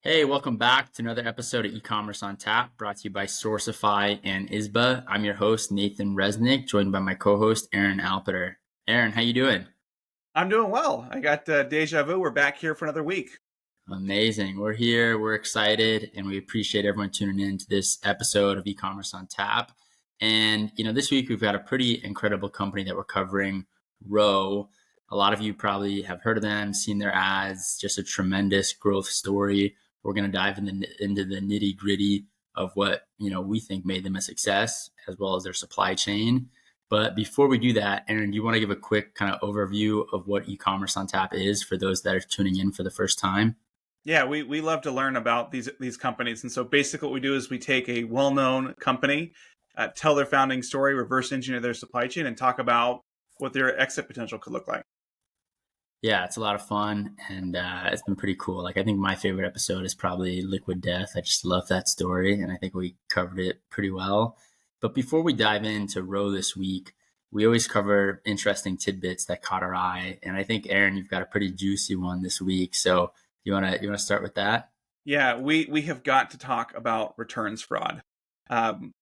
Hey, welcome back to another episode of Ecommerce On Tap, brought to you by Sourcify and ISBA. I'm your host, Nathan Resnick, joined by my co-host, Aaron Alpeter. Aaron, how you doing? I'm doing well. I got deja vu. We're back here for another week. Amazing. We're here, we're excited, and we appreciate everyone tuning in to this episode of Ecommerce On Tap. And, this week we've got a pretty incredible company that we're covering, Row. A lot of you probably have heard of them, seen their ads, just a tremendous growth story. We're going to dive into the nitty gritty of what, we think made them a success, as well as their supply chain. But before we do that, Aaron, do you want to give a quick kind of overview of what Ecommerce On Tap is for those that are tuning in for the first time? Yeah, we love to learn about these companies. And so basically what we do is we take a well-known company, tell their founding story, reverse engineer their supply chain, and talk about what their exit potential could look like. Yeah, it's a lot of fun, and it's been pretty cool. Like, I think my favorite episode is probably Liquid Death. I just love that story, and I think we covered it pretty well. But before we dive into Row this week, we always cover interesting tidbits that caught our eye. And I think, Aaron, you've got a pretty juicy one this week. So you wanna start with that? Yeah, we have got to talk about returns fraud.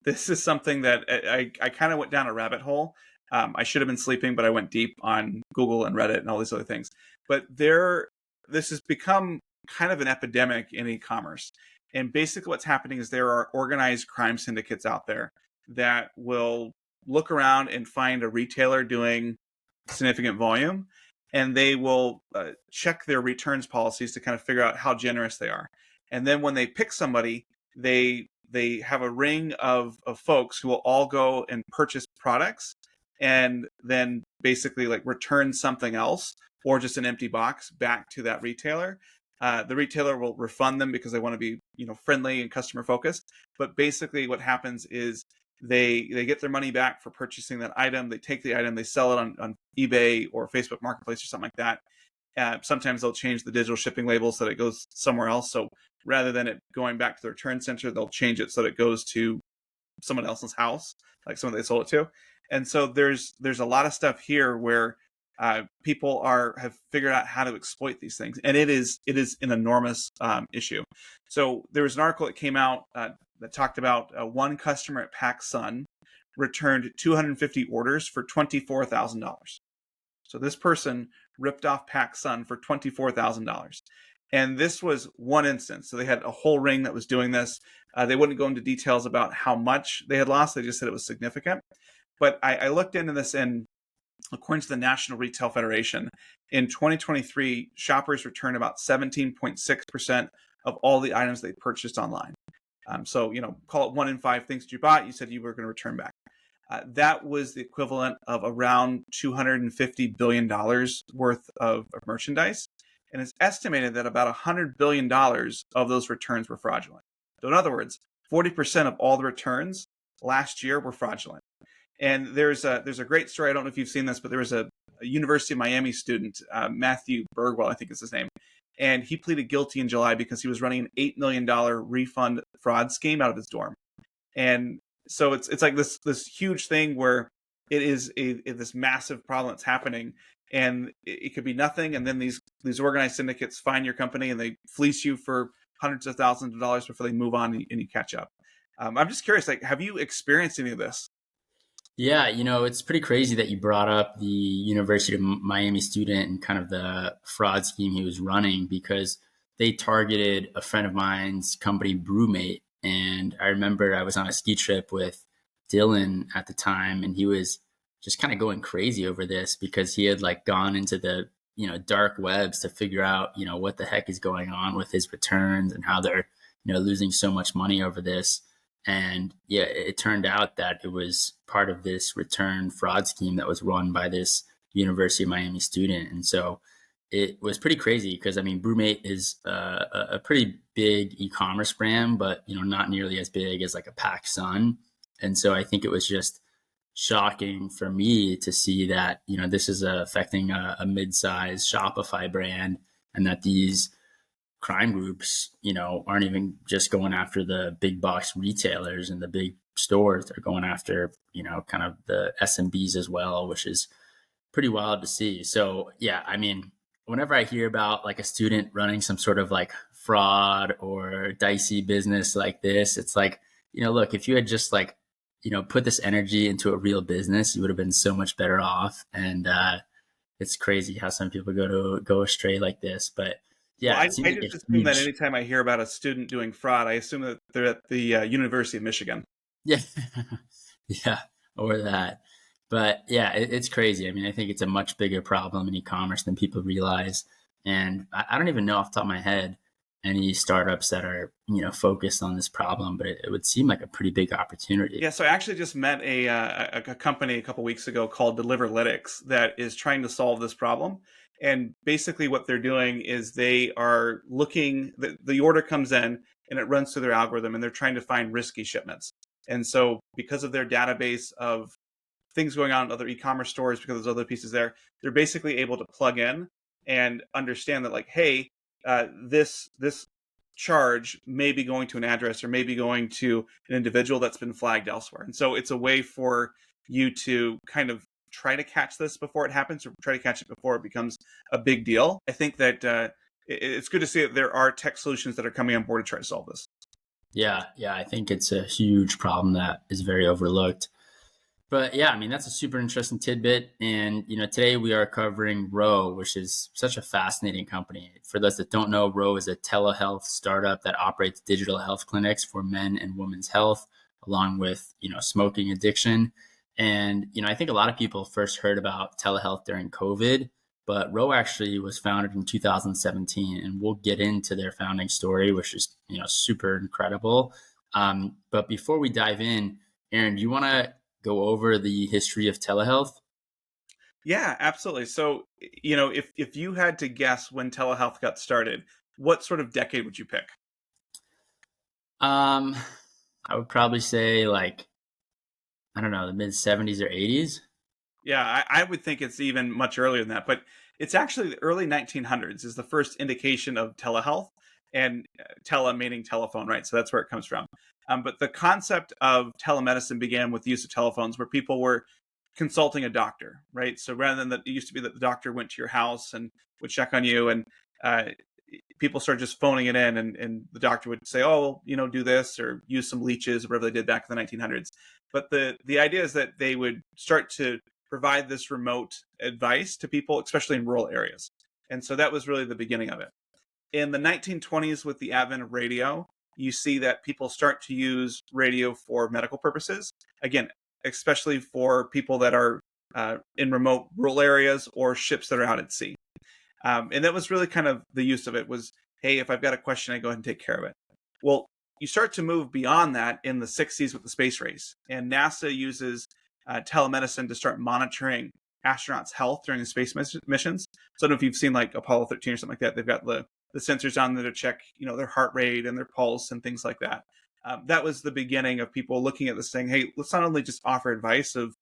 This is something that I kind of went down a rabbit hole. I should have been sleeping, but I went deep on Google and Reddit and all these other things. But this has become kind of an epidemic in e-commerce. And basically what's happening is there are organized crime syndicates out there that will look around and find a retailer doing significant volume, and they will check their returns policies to kind of figure out how generous they are. And then when they pick somebody, they have a ring of folks who will all go and purchase products and then basically like return something else or just an empty box back to that retailer. The retailer will refund them because they want to be, friendly and customer focused. But basically what happens is they get their money back for purchasing that item. They take the item, they sell it on eBay or Facebook Marketplace or something like that. Sometimes they'll change the digital shipping labels so that it goes somewhere else. So rather than it going back to the return center, they'll change it so that it goes to someone else's house, like someone they sold it to. And so there's a lot of stuff here where people have figured out how to exploit these things, and it is an enormous issue. So there was an article that came out that talked about one customer at PacSun returned 250 orders for $24,000. So this person ripped off PacSun for $24,000. And this was one instance. So they had a whole ring that was doing this. They wouldn't go into details about how much they had lost. They just said it was significant. But I looked into this, and according to the National Retail Federation, in 2023, shoppers returned about 17.6% of all the items they purchased online. So, call it 1 in 5 things that you bought, you said you were going to return back. That was the equivalent of around $250 billion worth of merchandise. And it's estimated that about $100 billion of those returns were fraudulent. So in other words, 40% of all the returns last year were fraudulent. And there's a great story. I don't know if you've seen this, but there was a University of Miami student, Matthew Bergwell, I think is his name. And he pleaded guilty in July because he was running an $8 million refund fraud scheme out of his dorm. And so it's like this huge thing where it is this massive problem that's happening, and it could be nothing. And then these organized syndicates find your company and they fleece you for hundreds of thousands of dollars before they move on and you catch up. I'm just curious, like, have you experienced any of this? Yeah, it's pretty crazy that you brought up the University of Miami student and kind of the fraud scheme he was running, because they targeted a friend of mine's company, Brewmate. And I remember I was on a ski trip with Dylan at the time, and he was just kind of going crazy over this because he had like gone into the, dark webs to figure out, what the heck is going on with his returns and how they're, losing so much money over this. And yeah, it turned out that it was part of this return fraud scheme that was run by this University of Miami student. And so it was pretty crazy because, Brewmate is a pretty big e-commerce brand, but, not nearly as big as like a PacSun. And so I think it was just shocking for me to see that, this is affecting a mid-sized Shopify brand, and that these crime groups, aren't even just going after the big box retailers and the big stores. They're going after, kind of the SMBs as well, which is pretty wild to see. So yeah, whenever I hear about like a student running some sort of like fraud or dicey business like this, it's like, look, if you had just like, put this energy into a real business, you would have been so much better off. And it's crazy how some people go astray like this. But Well, yeah, it seems I like a just assume that huge, anytime I hear about a student doing fraud, I assume that they're at the University of Michigan. yeah, yeah, or that. But yeah, it's crazy. I mean, I think it's a much bigger problem in e-commerce than people realize. And I don't even know off the top of my head any startups that are, focused on this problem, but it would seem like a pretty big opportunity. Yeah, so I actually just met a company a couple weeks ago called Deliverlytics that is trying to solve this problem. And basically, what they're doing is they are looking, the order comes in and it runs through their algorithm, and they're trying to find risky shipments. And so, because of their database of things going on in other e-commerce stores, because there's other pieces there, they're basically able to plug in and understand that, like, hey, this charge may be going to an address or may be going to an individual that's been flagged elsewhere. And so it's a way for you to kind of try to catch this before it happens, or try to catch it before it becomes a big deal. I think that it's good to see that there are tech solutions that are coming on board to try to solve this. Yeah, yeah, I think it's a huge problem that is very overlooked. But yeah, I mean, that's a super interesting tidbit. And, today we are covering Row, which is such a fascinating company. For those that don't know, Row is a telehealth startup that operates digital health clinics for men and women's health, along with, smoking addiction. And, I think a lot of people first heard about telehealth during COVID, but Row actually was founded in 2017. And we'll get into their founding story, which is, super incredible. But before we dive in, Aaron, do you want to go over the history of telehealth? Yeah, absolutely. So, if you had to guess when telehealth got started, what sort of decade would you pick? Um, I would probably say like, I don't know, the mid 70s or 80s. Yeah, I would think it's even much earlier than that, but it's actually the early 1900s is the first indication of telehealth, and tele meaning telephone, right? So that's where it comes from. But the concept of telemedicine began with the use of telephones, where people were consulting a doctor, right? So rather than that, it used to be that the doctor went to your house and would check on you, and uh, people started just phoning it in, and the doctor would say, "Oh, well, do this or use some leeches," or whatever they did back in the 1900s. But the idea is that they would start to provide this remote advice to people, especially in rural areas. And so that was really the beginning of it. In the 1920s, with the advent of radio, you see that people start to use radio for medical purposes. Again, especially for people that are in remote rural areas or ships that are out at sea. And that was really kind of the use of it was, hey, if I've got a question, I go ahead and take care of it. Well, you start to move beyond that in the 60s with the space race. And NASA uses telemedicine to start monitoring astronauts' health during the space missions. So I don't know if you've seen like Apollo 13 or something like that. They've got the sensors on there to check, their heart rate and their pulse and things like that. That was the beginning of people looking at this saying, hey, let's not only just offer advice of,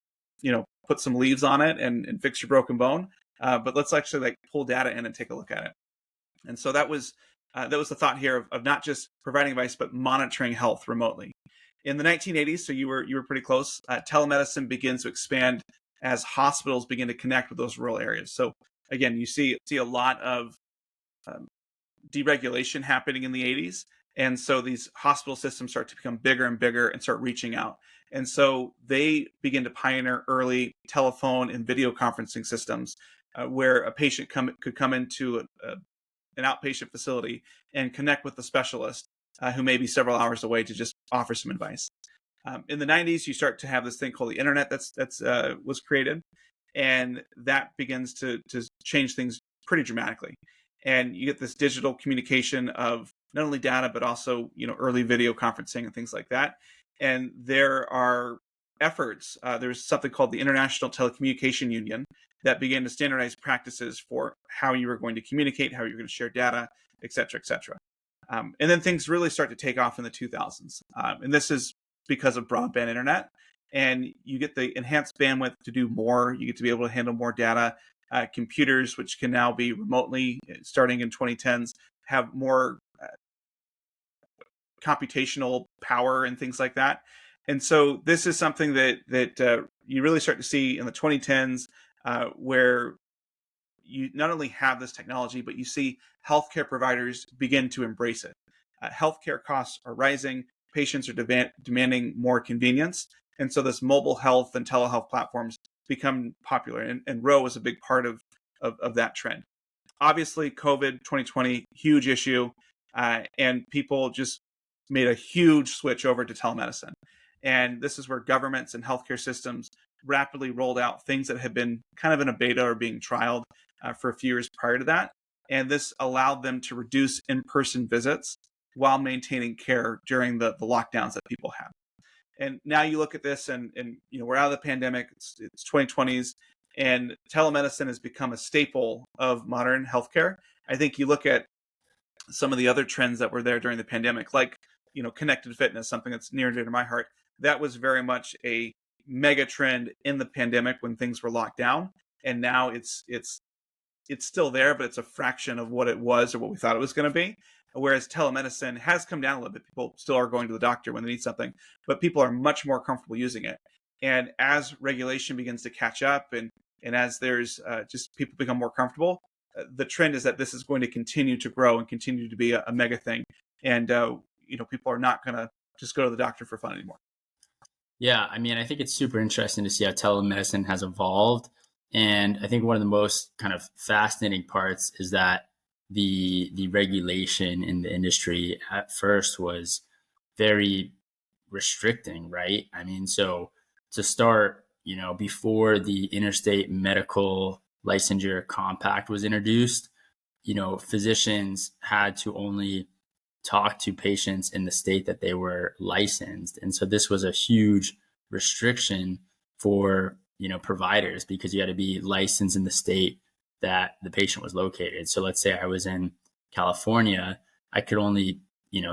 put some leaves on it and fix your broken bone, but let's actually like pull data in and take a look at it. And so that was the thought here of not just providing advice, but monitoring health remotely. In the 1980s, so you were pretty close. Telemedicine begins to expand as hospitals begin to connect with those rural areas. So again, you see a lot of um, deregulation happening in the 80s, and so these hospital systems start to become bigger and bigger and start reaching out. And so they begin to pioneer early telephone and video conferencing systems, where a patient could come into an outpatient facility and connect with the specialist, who may be several hours away, to just offer some advice. In the 90s, you start to have this thing called the internet that's was created, and that begins to change things pretty dramatically. And you get this digital communication of not only data but also early video conferencing and things like that. And there are efforts. There's something called the International Telecommunication Union that began to standardize practices for how you were going to communicate, how you're going to share data, et cetera, et cetera. And then things really start to take off in the 2000s. And this is because of broadband internet. And you get the enhanced bandwidth to do more. You get to be able to handle more data. Computers, which can now be remotely, starting in 2010s, have more computational power and things like that. And so this is something that you really start to see in the 2010s, where you not only have this technology, but you see healthcare providers begin to embrace it. Healthcare costs are rising, patients are demanding more convenience. And so this mobile health and telehealth platforms become popular. And Roe was a big part of that trend. Obviously, COVID 2020, huge issue. And people just made a huge switch over to telemedicine. And this is where governments and healthcare systems rapidly rolled out things that had been kind of in a beta or being trialed for a few years prior to that. And this allowed them to reduce in-person visits while maintaining care during the lockdowns that people had. And now you look at this and we're out of the pandemic, it's 2020s, and telemedicine has become a staple of modern healthcare. I think you look at some of the other trends that were there during the pandemic, like, connected fitness, something that's near and dear to my heart. That was very much a mega trend in the pandemic when things were locked down. And now it's still there, but it's a fraction of what it was or what we thought it was going to be. Whereas telemedicine has come down a little bit. People still are going to the doctor when they need something, but people are much more comfortable using it. And as regulation begins to catch up and as there's just people become more comfortable, the trend is that this is going to continue to grow and continue to be a mega thing. And, people are not going to just go to the doctor for fun anymore. Yeah, I mean, I think it's super interesting to see how telemedicine has evolved. And I think one of the most kind of fascinating parts is that the regulation in the industry at first was very restricting, right? I mean, so to start, before the interstate medical licensure compact was introduced, physicians had to only talk to patients in the state that they were licensed. And so this was a huge restriction for, providers, because you had to be licensed in the state that the patient was located. So let's say I was in California, I could only,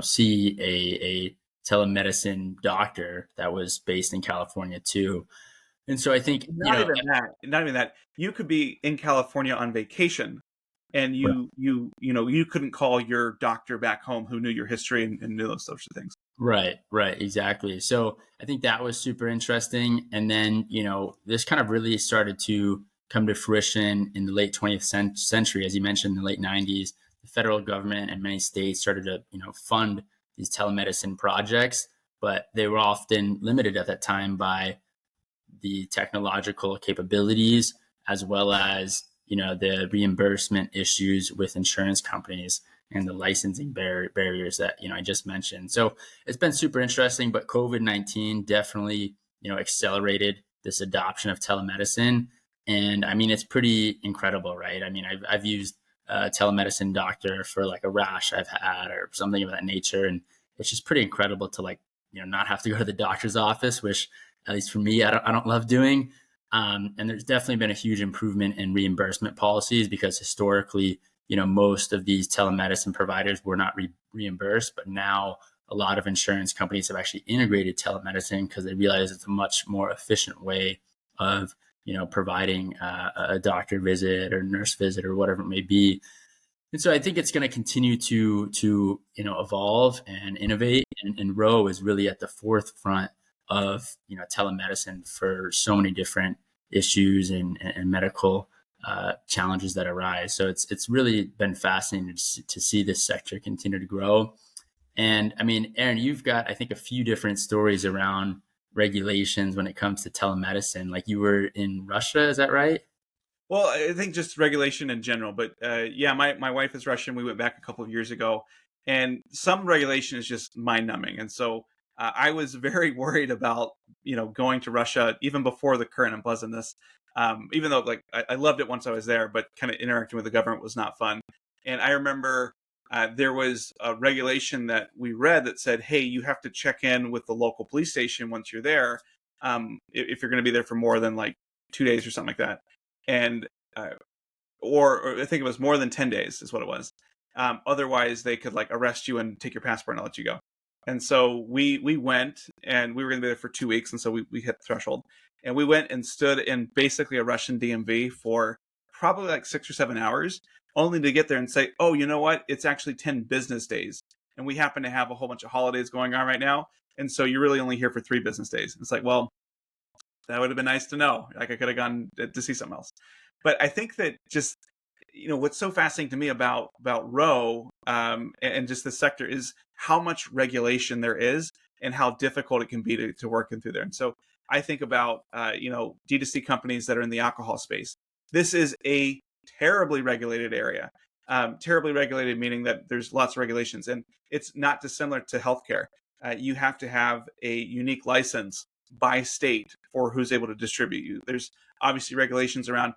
see a telemedicine doctor that was based in California too. And so I think, Not even that. You could be in California on vacation, and you couldn't call your doctor back home who knew your history and knew those sorts of things. Right, exactly. So I think that was super interesting. And then, this kind of really started to come to fruition in the late 20th century. As you mentioned, in the late 90s, the federal government and many states started to, fund these telemedicine projects, but they were often limited at that time by the technological capabilities, as well as, the reimbursement issues with insurance companies and the licensing barriers that, I just mentioned. So it's been super interesting, but COVID-19 definitely, accelerated this adoption of telemedicine. And I mean, it's pretty incredible, right? I mean, I've used a telemedicine doctor for like a rash I've had or something of that nature. And it's just pretty incredible to not have to go to the doctor's office, which at least for me, I don't love doing. And there's definitely been a huge improvement in reimbursement policies, because historically, most of these telemedicine providers were not reimbursed, but now a lot of insurance companies have actually integrated telemedicine because they realize it's a much more efficient way of, providing a doctor visit or nurse visit or whatever it may be. And so I think it's going to continue to evolve and innovate. And Roe is really at the forefront of telemedicine for so many different issues and medical challenges that arise. So it's really been fascinating to see this sector continue to grow. And I mean, Aaron, you've got, I think, a few different stories around regulations when it comes to telemedicine. Like you were in Russia, is that right? Well, I think just regulation in general, but yeah, my wife is Russian. We went back a couple of years ago, and some regulation is just mind numbing. And so I was very worried about going to Russia even before the current unpleasantness. Even though I loved it once I was there, but kind of interacting with the government was not fun. And I remember there was a regulation that we read that said, "Hey, you have to check in with the local police station once you're there, if you're going to be there for more than like 2 days or something like that." And or I think it was more than 10 days is what it was. Otherwise, they could arrest you and take your passport and let you go. And so we went, and we were going to be there for 2 weeks, and so we hit the threshold, and we went and stood in basically a Russian DMV for probably 6 or 7 hours, only to get there and say, "Oh, you know what? It's actually 10 business days, and we happen to have a whole bunch of holidays going on right now, and so you're really only here for 3 business days." It's like, well, that would have been nice to know. I could have gone to see something else. But I think that just what's so fascinating to me about Roe and just the sector is how much regulation there is and how difficult it can be to work in through there. And so I think about D2C companies that are in the alcohol space. This is a terribly regulated area. Terribly regulated meaning that there's lots of regulations, and it's not dissimilar to healthcare. You have to have a unique license by state for who's able to distribute you. There's obviously regulations around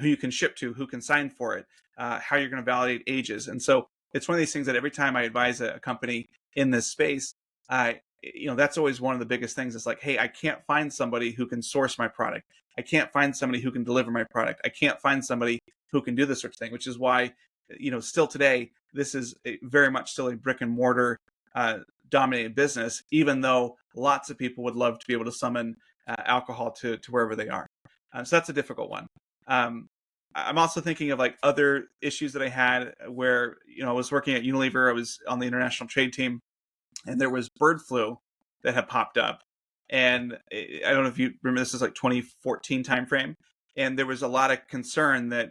who you can ship to, who can sign for it, how you're going to validate ages. And so it's one of these things that every time I advise a company in this space, that's always one of the biggest things. It's like, hey, I can't find somebody who can source my product. I can't find somebody who can deliver my product. I can't find somebody who can do this sort of thing, which is why, still today, this is very much still a brick and mortar dominated business, even though lots of people would love to be able to summon alcohol to wherever they are. So that's a difficult one. I'm also thinking of like other issues that I had where, I was working at Unilever. I was on the international trade team, and there was bird flu that had popped up. And I don't know if you remember, this is like 2014 timeframe. And there was a lot of concern that,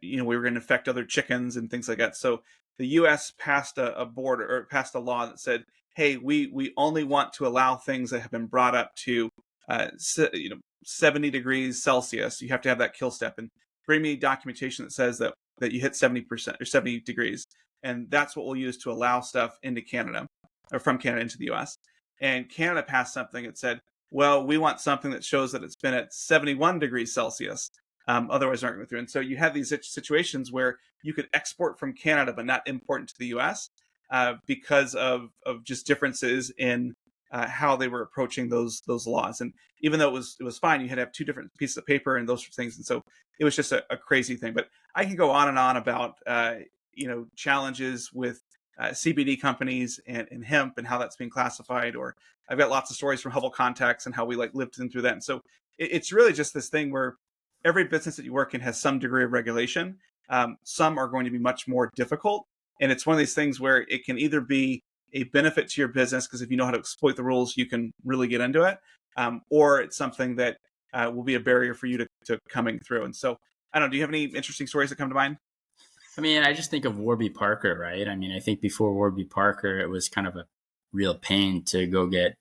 we were going to affect other chickens and things like that. So the U.S. passed passed a law that said, hey, we only want to allow things that have been brought up to 70 degrees Celsius. You have to have that kill step, and bring me documentation that says that you hit 70% or 70 degrees. And that's what we'll use to allow stuff into Canada, or from Canada into the US. And Canada passed something that said, well, we want something that shows that it's been at 71 degrees Celsius. Otherwise, aren't going through. And so you have these situations where you could export from Canada, but not import into the US because of just differences in how they were approaching those laws. And even though it was fine, you had to have two different pieces of paper and those sorts of things. And so it was just a crazy thing. But I can go on and on about challenges with CBD companies and hemp and how that's being classified. Or I've got lots of stories from Hubble Contacts and how we lived through that. And so it's really just this thing where every business that you work in has some degree of regulation. Some are going to be much more difficult. And it's one of these things where it can either be a benefit to your business, because if you know how to exploit the rules, you can really get into it. Or it's something that will be a barrier for you to coming through. And so, I don't know, do you have any interesting stories that come to mind? I mean, I just think of Warby Parker, right? I mean, I think before Warby Parker, it was kind of a real pain to go get,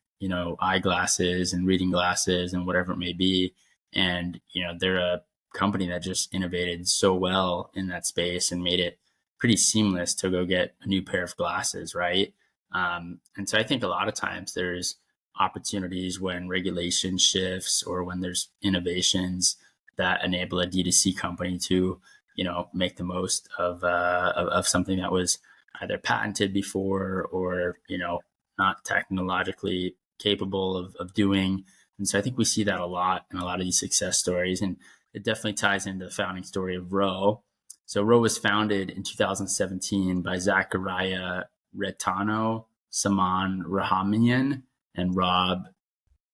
eyeglasses and reading glasses and whatever it may be. And, they're a company that just innovated so well in that space and made it pretty seamless to go get a new pair of glasses, right? And so I think a lot of times there's opportunities when regulation shifts or when there's innovations that enable a D2C company to, make the most of something that was either patented before or, not technologically capable of doing. And so I think we see that a lot in a lot of these success stories. And it definitely ties into the founding story of Roe. So Roe was founded in 2017 by Zachariah Reitano, Saman Rahmanian, and Rob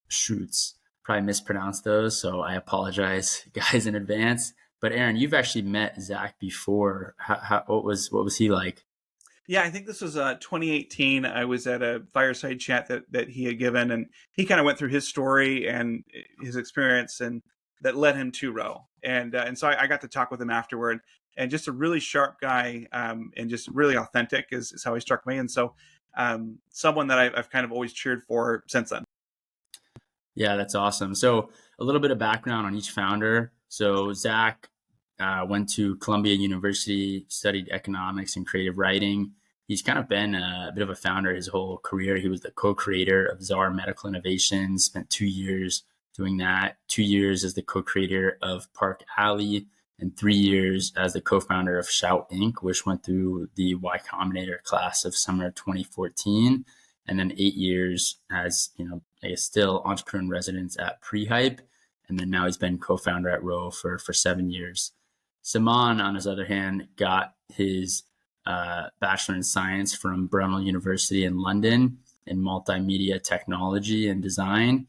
Schutz. Probably mispronounced those, so I apologize, guys, in advance. But Aaron, you've actually met Zach before. What was he like? Yeah, I think this was 2018. I was at a fireside chat that he had given, and he kind of went through his story and his experience, and that led him to Roe. And so I got to talk with him afterward, and just a really sharp guy, and just really authentic is how he struck me. And so someone that I've kind of always cheered for since then. Yeah, that's awesome. So a little bit of background on each founder. So Zach went to Columbia University, studied economics and creative writing. He's kind of been a bit of a founder his whole career. He was the co-creator of Czar Medical Innovations, spent 2 years doing that, 2 years as the co-creator of Park Alley, and 3 years as the co-founder of Shout Inc., which went through the Y Combinator class of summer 2014. And then 8 years as, I guess still entrepreneur in residence at Prehype. And then now he's been co-founder at Roe for 7 years. Saman, on his other hand, got his Bachelor in Science from Brunel University in London in multimedia technology and design.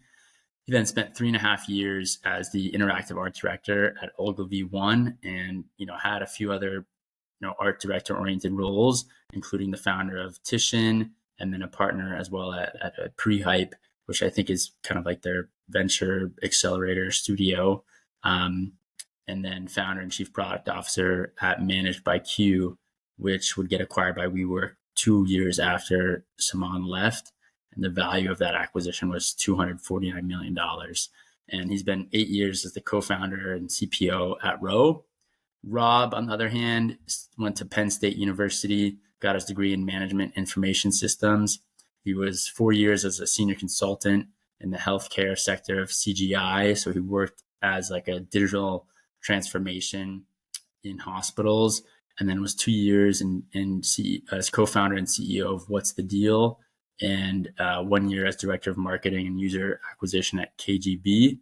He then spent 3.5 years as the interactive art director at Ogilvy One, and had a few other art director oriented roles, including the founder of Titian, and then a partner as well at Prehype, which I think is kind of like their venture accelerator studio. and then founder and chief product officer at Managed by Q, which would get acquired by WeWork 2 years after Saman left. And the value of that acquisition was $249 million. And he's been 8 years as the co-founder and CPO at Row. Rob, on the other hand, went to Penn State University, got his degree in management information systems. He was 4 years as a senior consultant in the healthcare sector of CGI. So he worked as like a digital transformation in hospitals, and then was 2 years as co-founder and CEO of What's the Deal, and 1 year as director of marketing and user acquisition at KGB.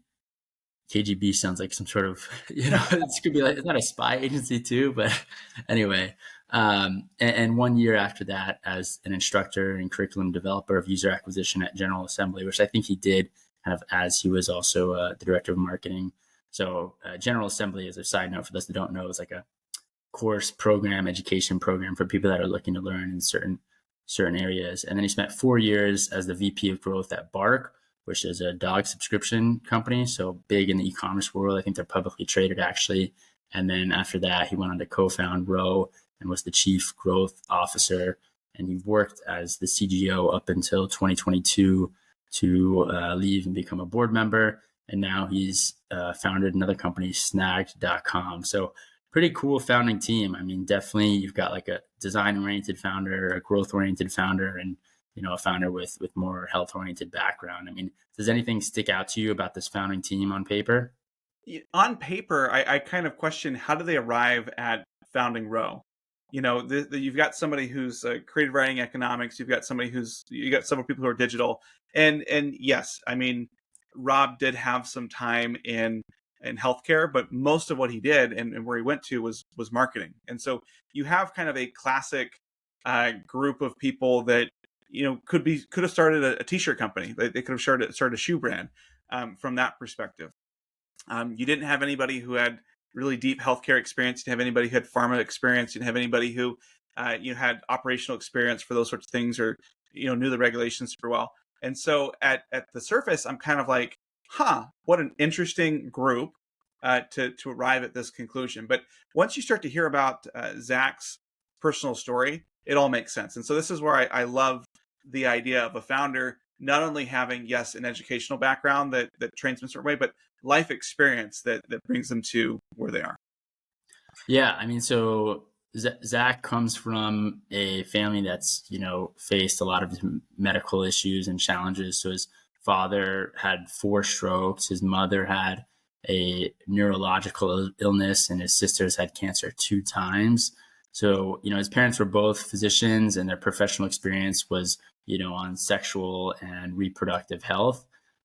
KGB sounds like some sort of, this could be like, it's not a spy agency too, but anyway. And 1 year after that as an instructor and curriculum developer of user acquisition at General Assembly, which I think he did kind of as he was also the director of marketing. So General Assembly, as a side note for those that don't know, is like a course program, education program for people that are looking to learn in certain areas. And then he spent 4 years as the VP of growth at Bark, which is a dog subscription company. So big in the e-commerce world. I think they're publicly traded actually. And then after that, he went on to co-found Row and was the chief growth officer. And he worked as the CGO up until 2022 to leave and become a board member. And now he's founded another company, snagged.com. So pretty cool founding team. I mean, definitely you've got like a design-oriented founder, a growth-oriented founder, and a founder with more health-oriented background. I mean, does anything stick out to you about this founding team on paper? On paper, I kind of question, how do they arrive at founding Row? You've got somebody who's creative writing economics. You got several people who are digital, and yes, I mean, Rob did have some time in healthcare, but most of what he did and where he went to was marketing. And so you have kind of a classic group of people that could have started a t-shirt company. They could have started a shoe brand from that perspective. You didn't have anybody who had really deep healthcare experience. You didn't have anybody who had pharma experience. You didn't have anybody who had operational experience for those sorts of things, or knew the regulations super well. And so at the surface, I'm kind of like, what an interesting group to arrive at this conclusion. But once you start to hear about Zach's personal story, it all makes sense. And so this is where I love the idea of a founder not only having, yes, an educational background that trains them a certain way, but life experience that brings them to where they are. Yeah, I mean, so Zach comes from a family that's, faced a lot of medical issues and challenges. So his father had 4 strokes. His mother had a neurological illness, and his sisters had cancer 2 times. So, his parents were both physicians, and their professional experience was, on sexual and reproductive health.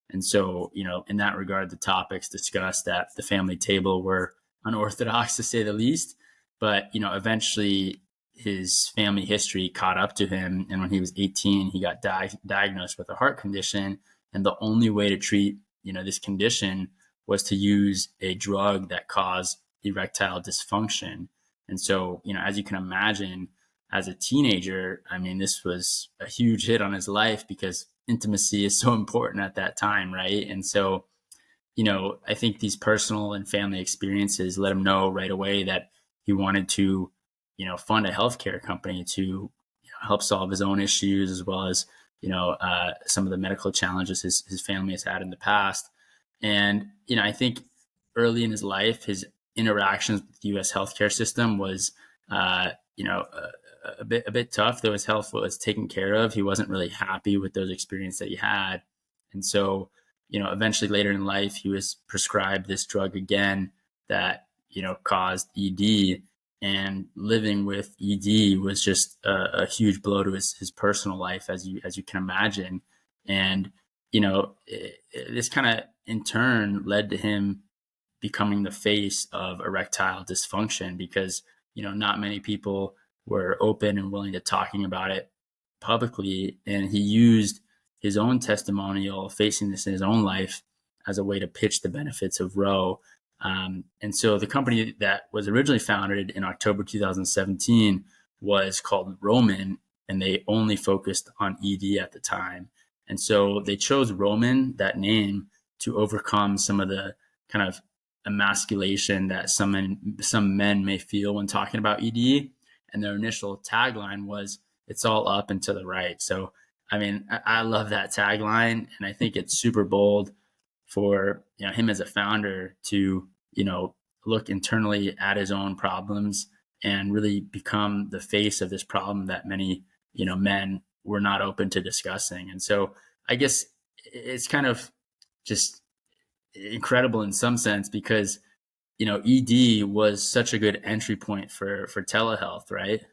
And so, in that regard, the topics discussed at the family table were unorthodox to say the least. But, eventually his family history caught up to him. And when he was 18, he got diagnosed with a heart condition. And the only way to treat, this condition was to use a drug that caused erectile dysfunction. And so, as you can imagine, as a teenager, I mean, this was a huge hit on his life because intimacy is so important at that time, right? And so, I think these personal and family experiences let him know right away that he wanted to, fund a healthcare company to help solve his own issues, as well as, some of the medical challenges his family has had in the past. And, I think early in his life, his interactions with the U.S. healthcare system was, a bit tough. Though his health was taken care of, he wasn't really happy with those experiences that he had. And so, eventually later in life, he was prescribed this drug again that, caused ED, and living with ED was just a huge blow to his personal life, as you can imagine. And, this kind of in turn led to him becoming the face of erectile dysfunction, because, not many people were open and willing to talking about it publicly. And he used his own testimonial facing this in his own life as a way to pitch the benefits of Row. And so the company that was originally founded in October 2017 was called Roman, and they only focused on ED at the time. And so they chose Roman, that name, to overcome some of the kind of emasculation that some men may feel when talking about ED. And their initial tagline was, "It's all up and to the right." So, I mean, I love that tagline, and I think it's super bold for him as a founder to look internally at his own problems and really become the face of this problem that many men were not open to discussing. And so I guess it's kind of just incredible in some sense because ED was such a good entry point for telehealth, right?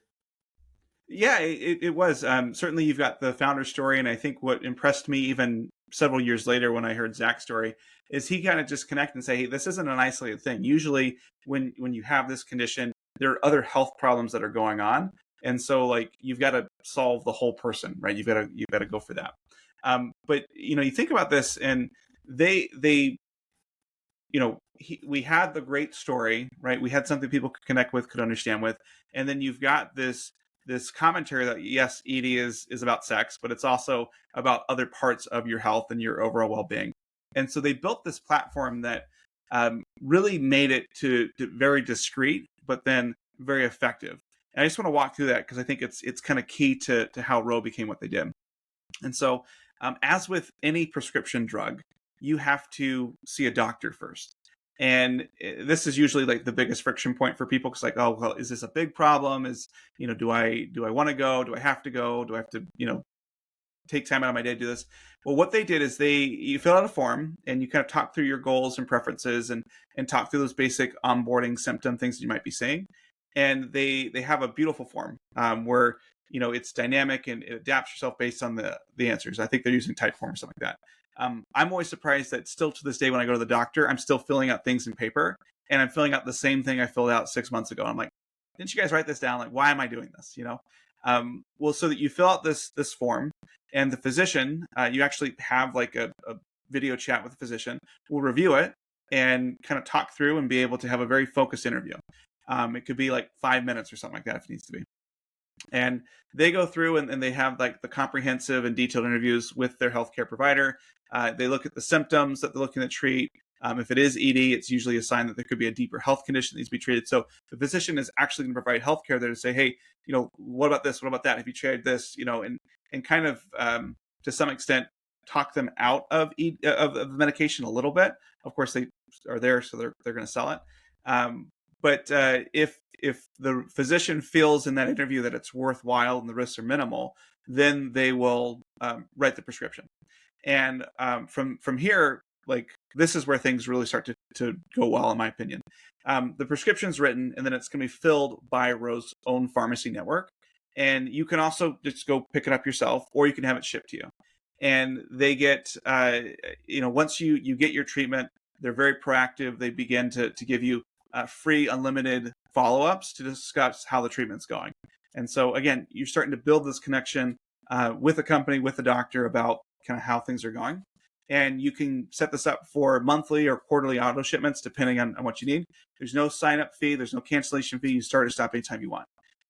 Yeah, it was. Certainly, you've got the founder story, and I think what impressed me even several years later when I heard Zach's story is he kind of just connected and say, "Hey, this isn't an isolated thing. Usually, when you have this condition, there are other health problems that are going on, and so like you've got to solve the whole person, right? You've got to go for that." But you think about this, and they we had the great story, right? We had something people could connect with, could understand with, and then you've got this commentary that yes, ED is about sex, but it's also about other parts of your health and your overall well-being. And so they built this platform that really made it to very discreet, but then very effective. And I just want to walk through that because I think it's kind of key to how Ro became what they did. And so, as with any prescription drug, you have to see a doctor first. And this is usually like the biggest friction point for people because like, oh, well, is this a big problem? Do I want to go? Do I have to go? Do I have to, take time out of my day to do this? Well, what they did is you fill out a form and you kind of talk through your goals and preferences and talk through those basic onboarding symptom things that you might be seeing. And they have a beautiful form where it's dynamic and it adapts yourself based on the answers. I think they're using Typeform or something like that. I'm always surprised that still to this day when I go to the doctor, I'm still filling out things in paper and I'm filling out the same thing I filled out 6 months ago. I'm like, didn't you guys write this down? Like, why am I doing this? Well, so that you fill out this form and the physician, you actually have like a video chat with the physician, will review it and kind of talk through and be able to have a very focused interview. It could be like 5 minutes or something like that if it needs to be. And they go through and they have like the comprehensive and detailed interviews with their healthcare provider. They look at the symptoms that they're looking to treat. If it is ED, it's usually a sign that there could be a deeper health condition that needs to be treated. So the physician is actually going to provide healthcare there to say, hey, what about this? What about that? Have you tried this? And kind of to some extent talk them out of the medication a little bit. Of course, they are there, so they're going to sell it. But if the physician feels in that interview that it's worthwhile and the risks are minimal, then they will write the prescription. And from here, like this is where things really start to go well, in my opinion. The prescription's written, and then it's going to be filled by Ro's own pharmacy network. And you can also just go pick it up yourself, or you can have it shipped to you. And they get, once you get your treatment, they're very proactive. They begin to give you free, unlimited follow-ups to discuss how the treatment's going. And so, again, you're starting to build this connection with the company, with the doctor about kind of how things are going. And you can set this up for monthly or quarterly auto shipments, depending on what you need. There's no sign-up fee. There's no cancellation fee. You start or stop anytime you want.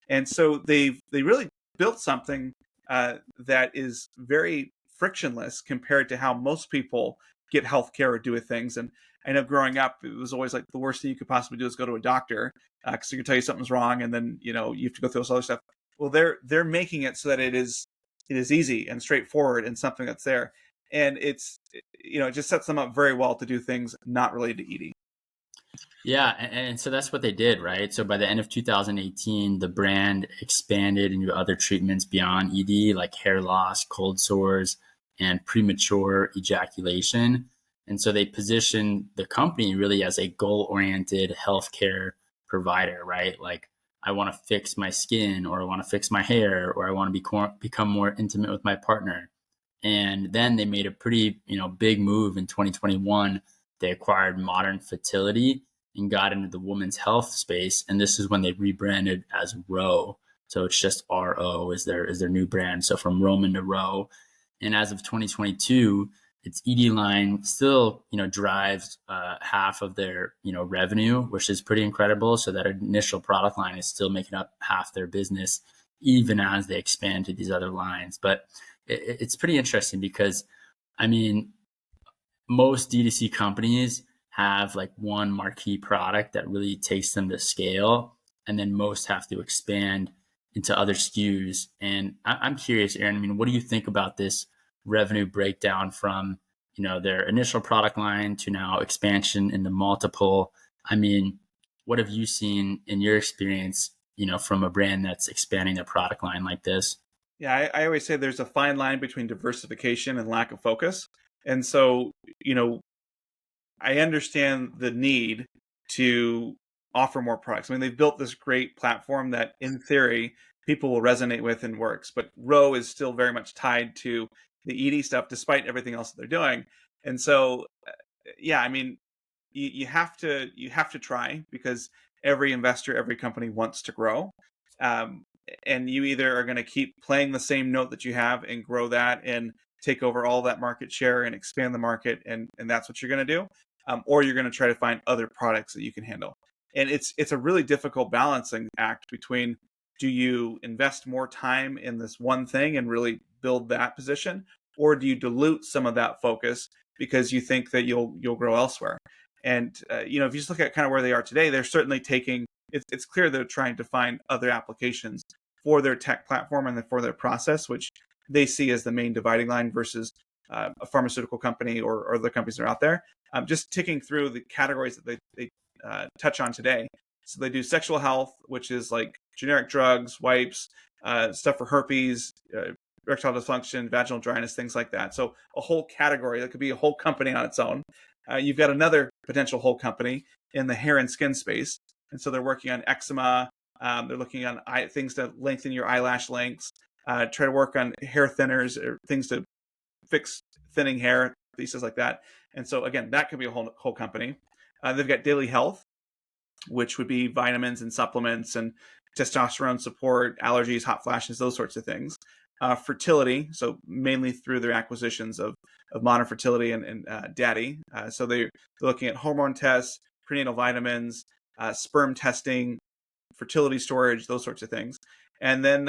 And so they really built something that is very frictionless compared to how most people get healthcare or do things. And I know growing up, it was always like the worst thing you could possibly do is go to a doctor because they can tell you something's wrong, and then you have to go through this other stuff. Well, they're making it so that it is easy and straightforward and something that's there, and it just sets them up very well to do things not related to ED. Yeah, and so that's what they did, right? So by the end of 2018, the brand expanded into other treatments beyond ED, like hair loss, cold sores, and premature ejaculation. And so they positioned the company really as a goal-oriented healthcare provider, right? Like, I want to fix my skin, or I want to fix my hair, or I want to become more intimate with my partner. And then they made a pretty, big move in 2021. They acquired Modern Fertility and got into the women's health space. And this is when they rebranded as Ro. So it's just RO is their new brand. So from Roman to Ro. And as of 2022, its ED line still, drives half of their, revenue, which is pretty incredible. So that initial product line is still making up half their business, even as they expand to these other lines. But it's pretty interesting because, I mean, most D2C companies have like one marquee product that really takes them to scale, and then most have to expand into other SKUs. And I'm curious, Aaron, I mean, what do you think about this revenue breakdown from, their initial product line to now expansion into multiple? I mean, what have you seen in your experience, from a brand that's expanding their product line like this? Yeah, I always say there's a fine line between diversification and lack of focus. And so, you know, I understand the need to offer more products. I mean, they've built this great platform that, in theory, people will resonate with and works. But Row is still very much tied to the ED stuff, despite everything else that they're doing. And so, yeah, I mean, you have to try, because every investor, every company wants to grow. Um, and you either are going to keep playing the same note that you have and grow that and take over all that market share and expand the market, and that's what you're going to do, or you're going to try to find other products that you can handle. And it's a really difficult balancing act between, do you invest more time in this one thing and really build that position, or do you dilute some of that focus because you think that you'll grow elsewhere? And if you just look at kind of where they are today, they're certainly taking. It's clear they're trying to find other applications for their tech platform and for their process, which they see as the main dividing line versus a pharmaceutical company or other companies that are out there. Just ticking through the categories that they touch on today. So they do sexual health, which is like generic drugs, wipes, stuff for herpes, erectile dysfunction, vaginal dryness, things like that. So a whole category that could be a whole company on its own. You've got another potential whole company in the hair and skin space. And so they're working on eczema. They're looking on things to lengthen your eyelash lengths, try to work on hair thinners or things to fix thinning hair, pieces like that. And so, again, that could be a whole company. They've got daily health, which would be vitamins and supplements and testosterone support, allergies, hot flashes, those sorts of things. Fertility, so mainly through their acquisitions of Modern Fertility and Daddy. So they're looking at hormone tests, prenatal vitamins, sperm testing, fertility storage, those sorts of things. And then,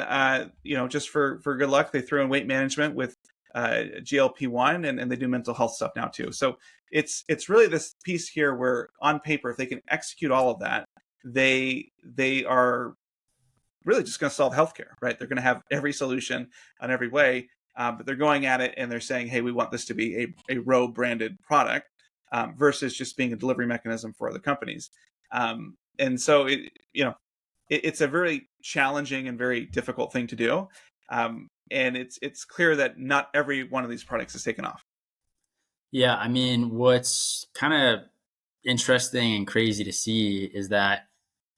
just for good luck, they throw in weight management with GLP-1, and they do mental health stuff now too. So it's really this piece here where, on paper, if they can execute all of that, they are really just going to solve healthcare, right? They're going to have every solution on every way, but they're going at it and they're saying, hey, we want this to be a Row branded product, versus just being a delivery mechanism for other companies. And so it's a very challenging and very difficult thing to do. And it's clear that not every one of these products has taken off. Yeah, I mean, what's kind of interesting and crazy to see is that,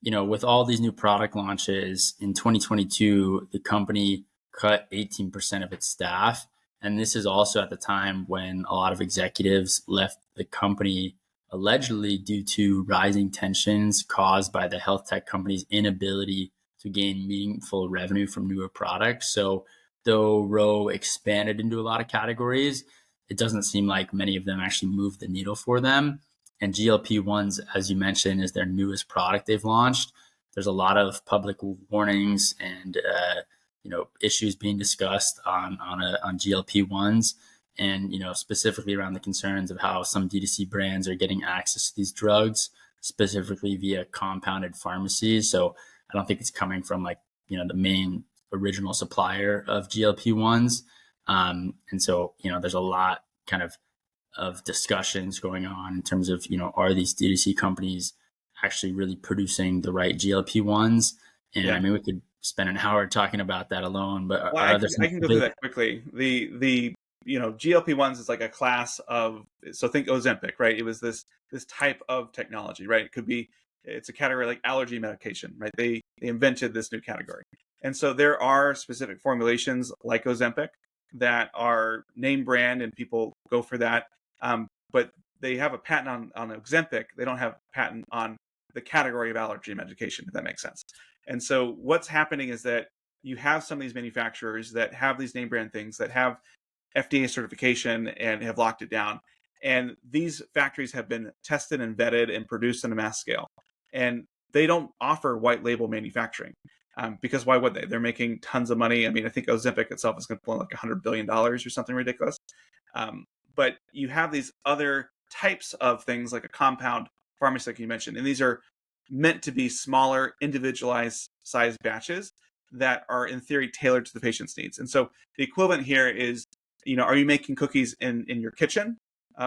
with all these new product launches in 2022, the company cut 18% of its staff. And this is also at the time when a lot of executives left the company, allegedly due to rising tensions caused by the health tech company's inability to gain meaningful revenue from newer products. So, though Row expanded into a lot of categories, it doesn't seem like many of them actually moved the needle for them. And GLP-1s, as you mentioned, is their newest product they've launched. There's a lot of public warnings and issues being discussed on GLP-1s, and specifically around the concerns of how some D2C brands are getting access to these drugs, specifically via compounded pharmacies. So I don't think it's coming from the main original supplier of GLP-1s. And so, there's a lot kind of discussions going on in terms of, are these D2C companies actually really producing the right GLP-1s? And Yeah. I mean, we could spend an hour talking about that alone, but Well, are there some I can go through that quickly. The GLP-1s is like a class of, so think Ozempic, right? It was this type of technology, right? It's a category like allergy medication, right? They invented this new category. And so there are specific formulations like Ozempic that are name brand and people go for that. But they have a patent on Ozempic. They don't have a patent on the category of allergy medication, if that makes sense. And so what's happening is that you have some of these manufacturers that have these name brand things that have FDA certification and have locked it down. And these factories have been tested and vetted and produced on a mass scale. And they don't offer white label manufacturing, because why would they? They're making tons of money. I mean, I think Ozempic itself is going to pull like $100 billion or something ridiculous. But you have these other types of things like a compound pharmacy, like you mentioned, and these are meant to be smaller, individualized size batches that are in theory tailored to the patient's needs. And so the equivalent here is, are you making cookies in your kitchen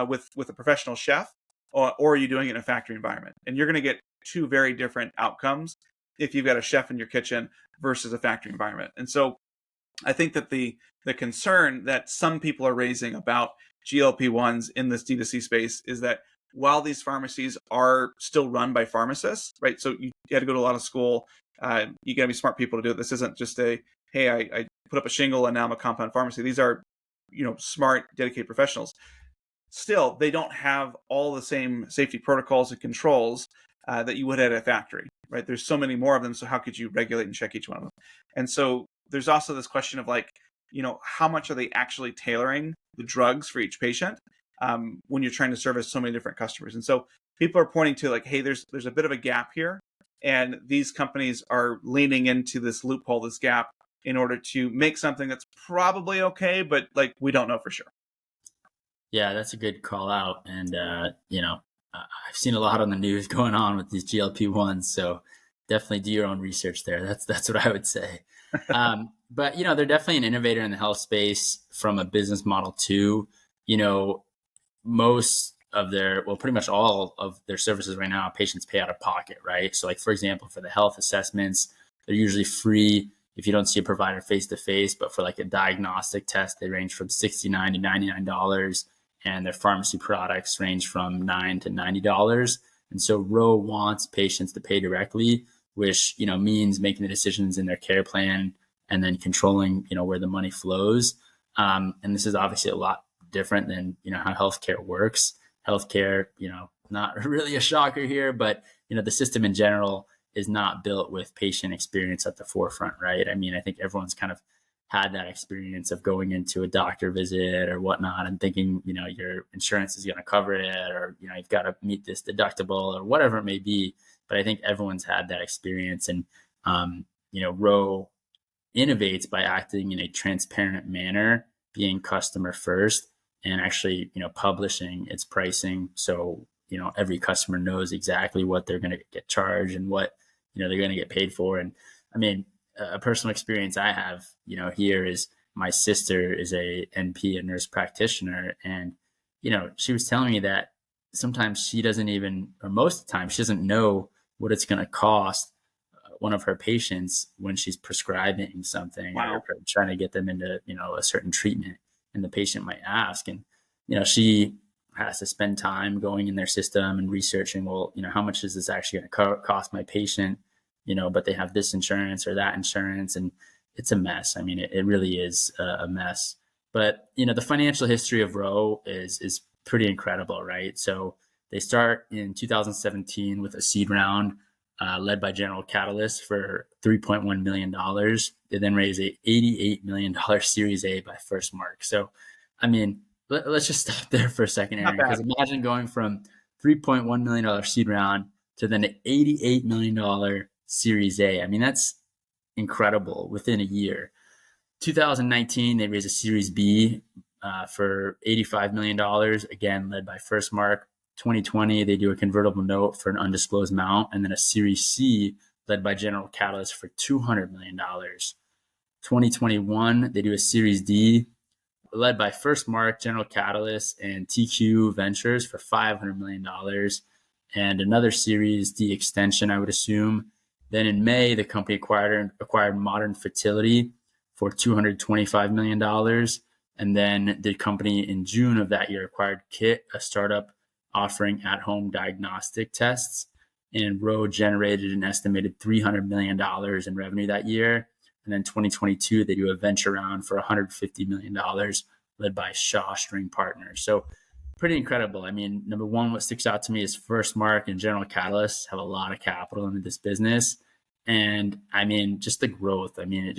with a professional chef, or are you doing it in a factory environment? And you're going to get two very different outcomes if you've got a chef in your kitchen versus a factory environment. And so I think that the concern that some people are raising about GLP-1s in this D2C space is that while these pharmacies are still run by pharmacists, right? So you got to go to a lot of school. You got to be smart people to do it. This isn't just hey, I put up a shingle and now I'm a compound pharmacy. These are, smart, dedicated professionals. Still, they don't have all the same safety protocols and controls that you would at a factory, right? There's so many more of them. So how could you regulate and check each one of them? And so there's also this question of how much are they actually tailoring the drugs for each patient when you're trying to service so many different customers? And so people are pointing to hey, there's a bit of a gap here. And these companies are leaning into this loophole, this gap, in order to make something that's probably okay, but we don't know for sure. Yeah, that's a good call out. And, I've seen a lot on the news going on with these GLP-1s. So definitely do your own research there. That's what I would say. But, they're definitely an innovator in the health space from a business model too. Most of pretty much all of their services right now, patients pay out of pocket, right? So for example, for the health assessments, they're usually free if you don't see a provider face to face, but for a diagnostic test, they range from $69 to $99, and their pharmacy products range from $9 to $90. And so Ro wants patients to pay directly, which, means making the decisions in their care plan and then controlling, where the money flows. And this is obviously a lot different than, how healthcare works. Healthcare, not really a shocker here, but, the system in general is not built with patient experience at the forefront, right? I mean, I think everyone's kind of had that experience of going into a doctor visit or whatnot and thinking, your insurance is going to cover it, or, you've got to meet this deductible or whatever it may be. But I think everyone's had that experience. And, Ro innovates by acting in a transparent manner, being customer first, and actually, publishing its pricing. So, every customer knows exactly what they're going to get charged and what, they're going to get paid for. And I mean, a personal experience I have, here is my sister is a NP, a nurse practitioner. And, she was telling me that sometimes she doesn't even, or most of the time, she doesn't know what it's going to cost one of her patients when she's prescribing something. Wow. Or trying to get them into, a certain treatment. And the patient might ask, and, she has to spend time going in their system and researching, well, how much is this actually going to cost my patient? But they have this insurance or that insurance, and it's a mess. I mean, it really is a mess. But, the financial history of Ro is pretty incredible, right? So they start in 2017 with a seed round led by General Catalyst for $3.1 million. They then raise a $88 million Series A by First Mark. So, I mean, let's just stop there for a second, Aaron, because imagine going from $3.1 million seed round to then an $88 million Series A. I mean, that's incredible within a year. 2019, they raised a Series B for $85 million, again, led by First Mark. 2020, they do a convertible note for an undisclosed amount, and then a Series C led by General Catalyst for $200 million. 2021, they do a Series D led by First Mark, General Catalyst, and TQ Ventures for $500 million, and another Series D extension, I would assume. Then in May, the company acquired Modern Fertility for $225 million. And then the company in June of that year acquired Kit, a startup offering at-home diagnostic tests. And Ro generated an estimated $300 million in revenue that year. And then 2022, they do a venture round for $150 million led by Shaw String Partners. So pretty incredible. I mean, number one, what sticks out to me is First Mark and General Catalyst have a lot of capital into this business. And I mean, just the growth. I mean,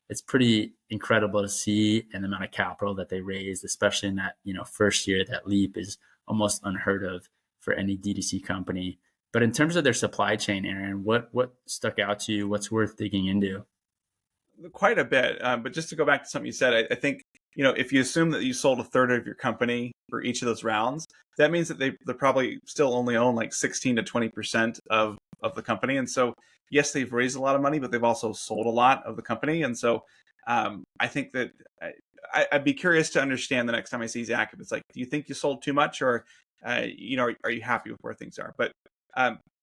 it's pretty incredible to see, and the amount of capital that they raised, especially in that, first year. That leap is almost unheard of for any D2C company. But in terms of their supply chain, Aaron, what stuck out to you? What's worth digging into? Quite a bit. But just to go back to something you said, I think if you assume that you sold a third of your company for each of those rounds, that means that they probably still only own like 16 to 20% of the company. And so, yes, they've raised a lot of money, but they've also sold a lot of the company. And so, I think that I'd be curious to understand the next time I see Zach, if it's like, do you think you sold too much, or are you happy with where things are? But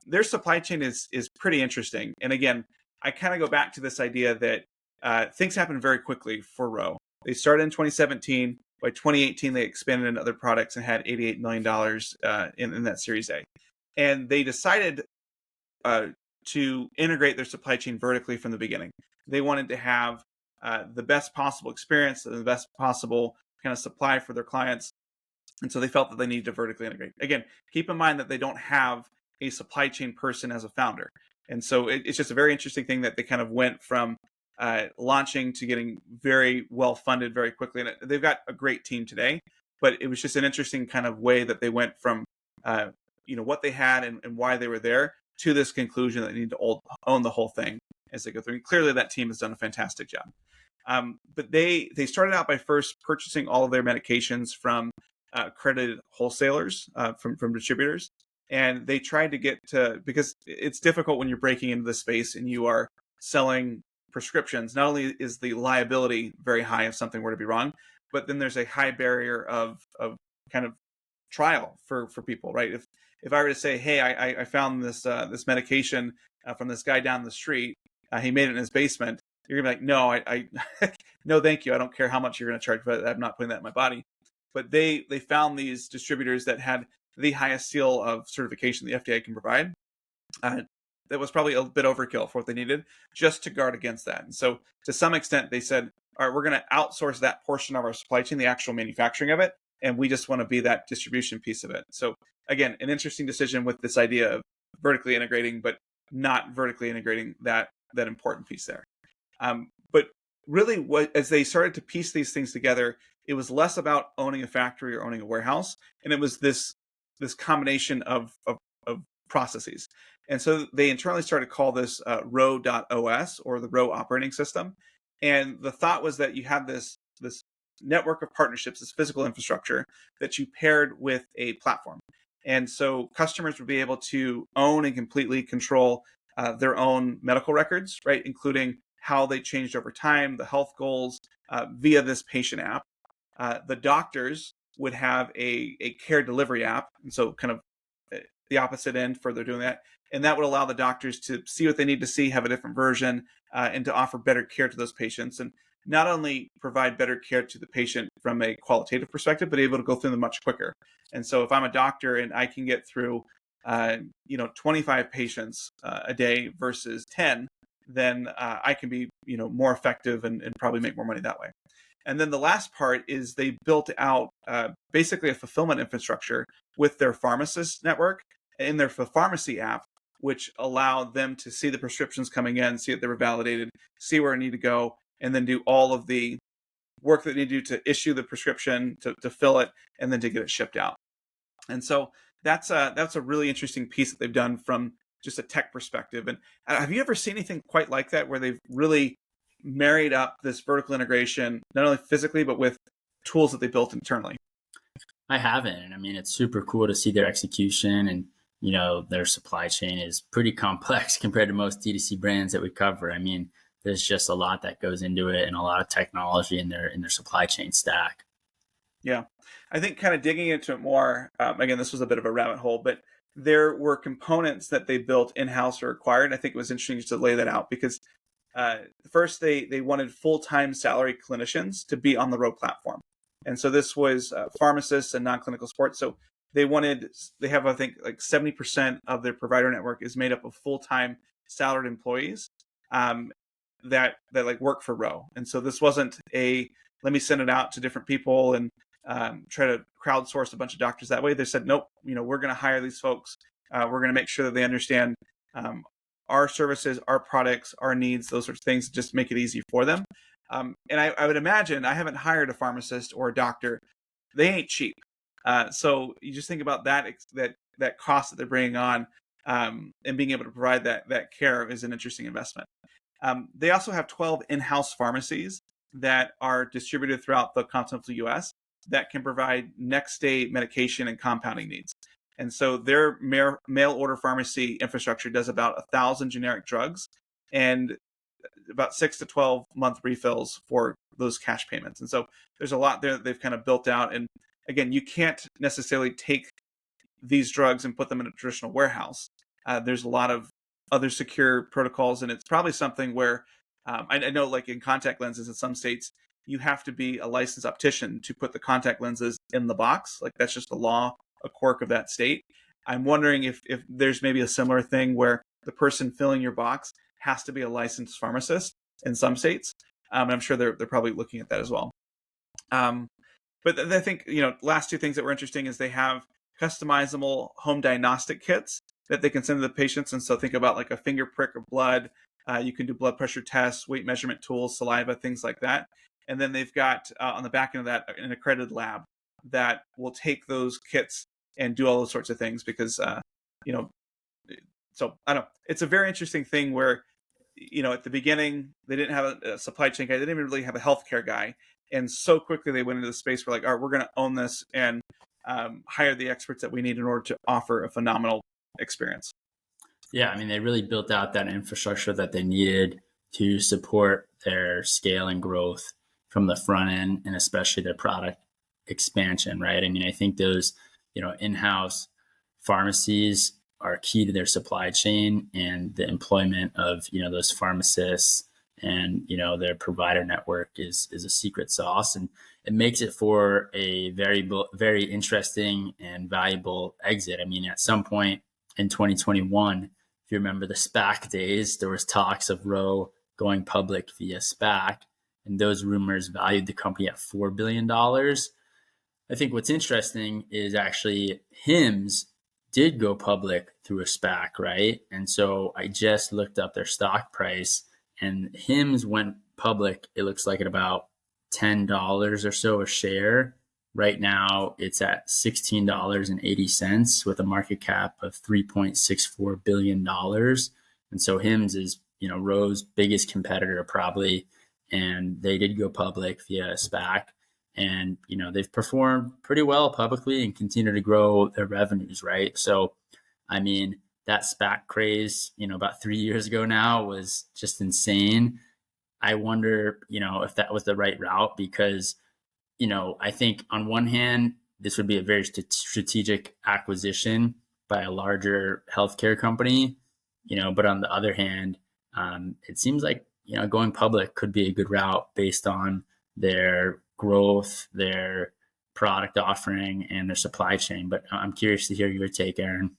their supply chain is pretty interesting. And again, I kind of go back to this idea that things happen very quickly for Roe. They started in 2017. By 2018, they expanded into other products and had $88 million in that Series A. And they decided to integrate their supply chain vertically from the beginning. They wanted to have the best possible experience, the best possible kind of supply for their clients. And so they felt that they needed to vertically integrate. Again, keep in mind that they don't have a supply chain person as a founder. And so it's just a very interesting thing that they kind of went from launching to getting very well funded very quickly. And they've got a great team today, but it was just an interesting kind of way that they went from what they had and why they were there to this conclusion that they need to own the whole thing as they go through. And clearly that team has done a fantastic job. But they started out by first purchasing all of their medications from accredited wholesalers, from distributors. And they tried to get to, because it's difficult when you're breaking into the space and you are selling prescriptions. Not only is the liability very high if something were to be wrong, but then there's a high barrier of kind of trial for people, right? If I were to say, hey, I found this medication from this guy down the street, he made it in his basement, you're gonna be like, no, I no, thank you, I don't care how much you're gonna charge, but I'm not putting that in my body. But they found these distributors that had the highest seal of certification the FDA can provide. That was probably a bit overkill for what they needed, just to guard against that. And so to some extent, they said, all right, we're going to outsource that portion of our supply chain, the actual manufacturing of it, and we just want to be that distribution piece of it. So again, an interesting decision with this idea of vertically integrating, but not vertically integrating that important piece there. But really, as they started to piece these things together, it was less about owning a factory or owning a warehouse, and it was this combination of processes. And so they internally started to call this Row.os, or the Row operating system. And the thought was that you had this network of partnerships, this physical infrastructure that you paired with a platform. And so customers would be able to own and completely control their own medical records, right? Including how they changed over time, the health goals via this patient app. The doctors would have a care delivery app. And so kind of the opposite end for they're doing that. And that would allow the doctors to see what they need to see, have a different version, and to offer better care to those patients. And not only provide better care to the patient from a qualitative perspective, but able to go through them much quicker. And so if I'm a doctor and I can get through 25 patients a day versus 10, then I can be more effective and probably make more money that way. And then the last part is they built out basically a fulfillment infrastructure with their pharmacist network in their pharmacy app, which allowed them to see the prescriptions coming in, see that they were validated, see where I need to go, and then do all of the work that they need to do to issue the prescription, to fill it, and then to get it shipped out. And so that's a really interesting piece that they've done from just a tech perspective. And have you ever seen anything quite like that, where they've really married up this vertical integration, not only physically, but with tools that they built internally? I haven't. And I mean, it's super cool to see their execution, and their supply chain is pretty complex compared to most D2C brands that we cover. I mean, there's just a lot that goes into it, and a lot of technology in their supply chain stack. Yeah, I think kind of digging into it more, again, this was a bit of a rabbit hole, but there were components that they built in-house or acquired. I think it was interesting to lay that out, because first they wanted full-time salary clinicians to be on the Row platform. And so this was pharmacists and non-clinical support. So they have, I think, like 70% of their provider network is made up of full-time salaried employees that like work for Row. And so this wasn't let me send it out to different people and try to crowdsource a bunch of doctors that way. They said, nope, we're going to hire these folks. We're going to make sure that they understand our services, our products, our needs, those sorts of things, just make it easy for them. And I would imagine, I haven't hired a pharmacist or a doctor. They ain't cheap. So you just think about that cost that they're bringing on, and being able to provide that care is an interesting investment. They also have 12 in-house pharmacies that are distributed throughout the continental US that can provide next day medication and compounding needs. And so their mail order pharmacy infrastructure does about 1,000 generic drugs and about 6 to 12 month refills for those cash payments. And so there's a lot there that they've kind of built out. And again, you can't necessarily take these drugs and put them in a traditional warehouse. There's a lot of other secure protocols, and it's probably something where I know, like in contact lenses in some states, you have to be a licensed optician to put the contact lenses in the box. Like that's just a law, a quirk of that state. I'm wondering if there's maybe a similar thing where the person filling your box has to be a licensed pharmacist in some states. And I'm sure they're probably looking at that as well. But I think, last two things that were interesting is they have customizable home diagnostic kits that they can send to the patients. And so think about like a finger prick of blood. You can do blood pressure tests, weight measurement tools, saliva, things like that. And then they've got on the back end of that an accredited lab that will take those kits and do all those sorts of things because, so I don't know. It's a very interesting thing where, at the beginning, they didn't have a supply chain guy. They didn't even really have a healthcare guy. And so quickly they went into the space where like, all right, we're going to own this and hire the experts that we need in order to offer a phenomenal experience. Yeah, I mean, they really built out that infrastructure that they needed to support their scale and growth from the front end, and especially their product expansion, right? I mean, I think those, in-house pharmacies are key to their supply chain, and the employment of, those pharmacists and, their provider network is a secret sauce. And it makes it for a very, very interesting and valuable exit. I mean, at some point in 2021, if you remember the SPAC days, there was talks of Roe going public via SPAC, and those rumors valued the company at $4 billion. I think what's interesting is actually Hims did go public through a SPAC, right? And so I just looked up their stock price, and Hims went public, it looks like, at about $10 or so a share. Right now, it's at $16.80 with a market cap of $3.64 billion. And so Hims is, Roe's biggest competitor probably, and they did go public via a SPAC. And, they've performed pretty well publicly and continue to grow their revenues, right? So, I mean, that SPAC craze, about 3 years ago now was just insane. I wonder, if that was the right route because, I think on one hand, this would be a very strategic acquisition by a larger healthcare company, but on the other hand, it seems like, going public could be a good route based on their growth, their product offering, and their supply chain. But I'm curious to hear your take, Aaron.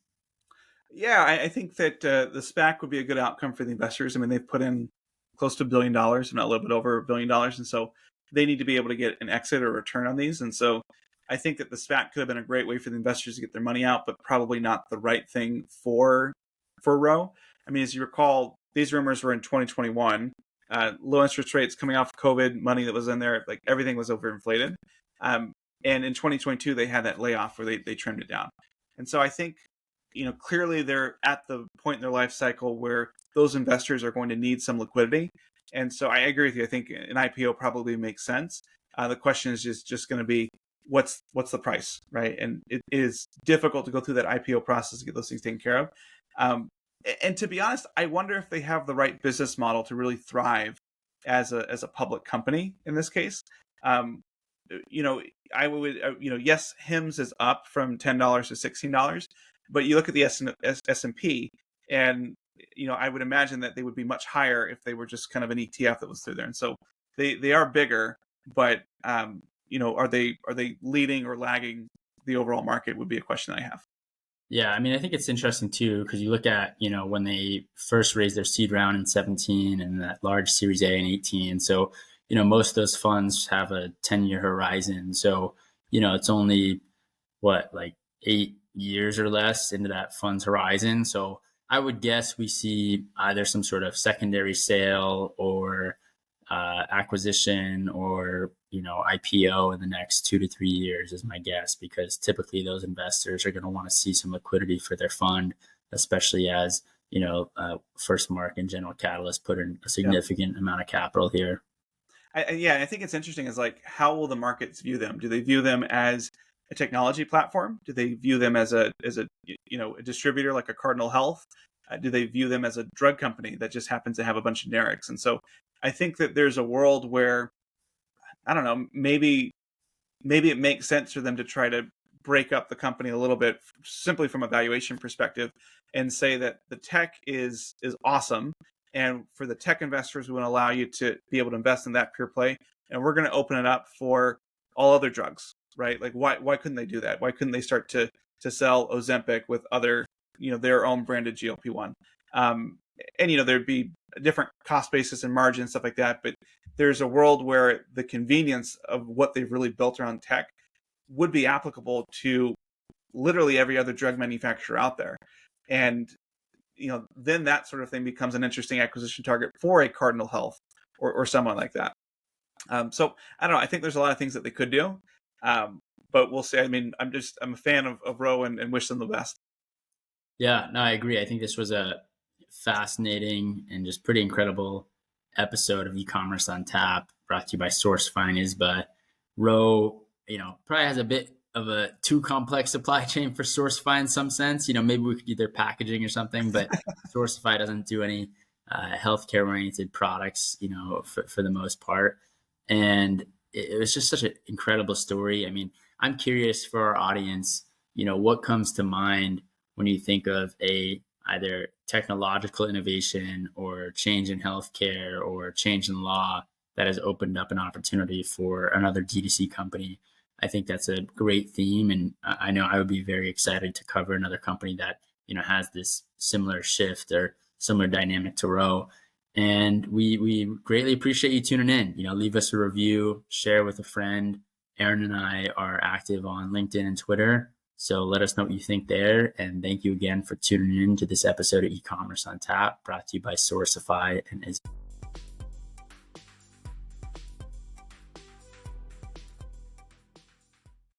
Yeah, I think that the SPAC would be a good outcome for the investors. I mean, they've put in close to $1 billion, if not a little bit over $1 billion. And so they need to be able to get an exit or return on these. And so I think that the SPAC could have been a great way for the investors to get their money out, but probably not the right thing for Roe. I mean, as you recall, these rumors were in 2021. Low interest rates coming off COVID, money that was in there, like everything was overinflated. And in 2022, they had that layoff where they trimmed it down. And so I think, clearly they're at the point in their life cycle where those investors are going to need some liquidity. And so I agree with you. I think an IPO probably makes sense. The question is just going to be what's the price, right? And it is difficult to go through that IPO process to get those things taken care of. And to be honest, I wonder if they have the right business model to really thrive as a public company in this case. I would, yes, Hims is up from $10 to $16, but you look at the S&P, and I would imagine that they would be much higher if they were just kind of an ETF that was through there. And so they are bigger, but are they leading or lagging the overall market would be a question I have. Yeah, I mean, I think it's interesting too, because you look at, when they first raised their seed round in 17 and that large Series A in 18. So, most of those funds have a 10-year horizon. So, it's only like 8 years or less into that fund's horizon. So I would guess we see either some sort of secondary sale or acquisition or IPO in the next 2 to 3 years is my guess, because typically those investors are going to want to see some liquidity for their fund, especially as First Mark and General Catalyst put in a significant amount of capital here. I think it's interesting is like, how will the markets view them? Do they view them as a technology platform? Do they view them as a a distributor like a Cardinal Health? Do they view them as a drug company that just happens to have a bunch of generics? And so I think that there's a world where, I don't know, maybe it makes sense for them to try to break up the company a little bit, simply from a valuation perspective, and say that the tech is awesome, and for the tech investors, we want to allow you to be able to invest in that pure play, and we're going to open it up for all other drugs, right? Like, why couldn't they do that? Why couldn't they start to sell Ozempic with other, their own branded GLP-1? And there'd be a different cost basis and margin, stuff like that, but there's a world where the convenience of what they've really built around tech would be applicable to literally every other drug manufacturer out there. And, then that sort of thing becomes an interesting acquisition target for a Cardinal Health or someone like that. So I don't know. I think there's a lot of things that they could do. But we'll see. I mean, I'm a fan of Roe and wish them the best. Yeah, no, I agree. I think this was a fascinating and just pretty incredible episode of E-commerce on Tap, brought to you by Source Finance. But Roe, probably has a bit of a too complex supply chain for Sourcify in some sense. Maybe we could do their packaging or something, but Sourcify doesn't do any healthcare oriented products, for the most part. And it was just such an incredible story. I mean, I'm curious for our audience, what comes to mind when you think of either technological innovation or change in healthcare or change in law that has opened up an opportunity for another D2C company. I think that's a great theme. And I know I would be very excited to cover another company that, has this similar shift or similar dynamic to Roe. And we greatly appreciate you tuning in. Leave us a review, share with a friend. Aaron and I are active on LinkedIn and Twitter. So let us know what you think there. And thank you again for tuning in to this episode of E-Commerce on Tap, brought to you by Sourcify and